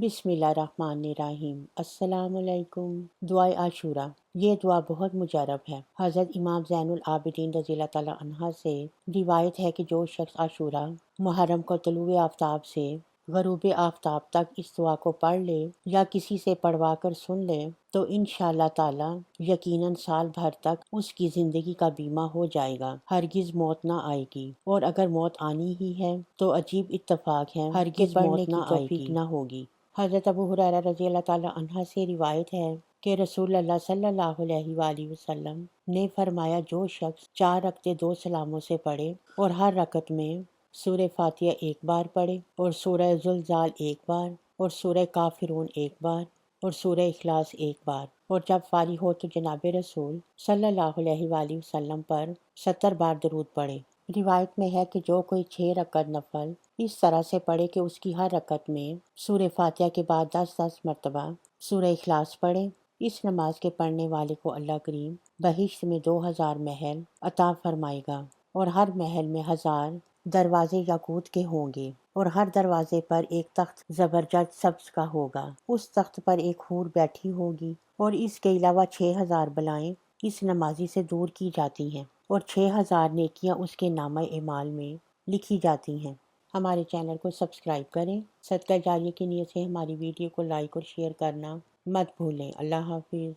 बिस्मिल्लाहिर्रहमानिर्रहीम। अस्सलाम वालेकुम। दुआए आशूरा। ये दुआ बहुत मुजरब है। हज़रत इमाम ज़ैनुल आबिदीन रज़ियल्लाहु तआला अन्हा से रिवायत है कि जो शख्स आशूरा मुहर्रम को तुलुए आफ्ताब से गरूब आफ्ताब तक इस दुआ को पढ़ ले या किसी से पढ़वा कर सुन ले तो इंशाअल्लाह ताला यकीनन साल भर तक उसकी ज़िंदगी का बीमा हो जाएगा, हरगिज़ मौत ना आएगी। और अगर मौत आनी ही है तो अजीब इत्तफाक है, हरगिज़ मौत ना तौफीक ना होगी। हज़रत अबू हुरैरा रज़ियल्लाहु ताला अन्हा से रिवायत है कि रसूलुल्लाह सल्लल्लाहु अलैहि वसल्लम ने फरमाया, जो शख्स 4 रकते 2 सलामों से पढ़े और हर रकत में सूरह फातिहा एक बार पढ़े और सूरह ज़ुलज़ाल एक बार और सूरह काफिरून एक बार और सूरह इखलास एक बार, और जब फारिग हो तो जनाब रसूल सल्लल्लाहु अलैहि वसल्लम पर 70 बार दरूद पढ़े। रिवायत में है कि जो कोई 6 रकत नफल इस तरह से पढ़े कि उसकी हर रकत में सूरह फातिहा के बाद 10-10 मरतबा सूरह इखलास पढ़े, इस नमाज के पढ़ने वाले को अल्लाह करीम बहिश्त में 2000 महल अता फरमाएगा और हर महल में 1000 दरवाजे याकूत के होंगे और हर दरवाजे पर एक तख्त जबरदस्त सब्ज का होगा। उस तख्त पर एक हूर बैठी होगी और इसके अलावा 6000 बलाएं इस नमाजी से दूर की जाती हैं और 6000 नेकियां उसके नामा एमाल में लिखी जाती हैं। हमारे चैनल को सब्सक्राइब करें। सदका जारिया की नीयत से हमारी वीडियो को लाइक और शेयर करना मत भूलें। अल्लाह हाफिज़।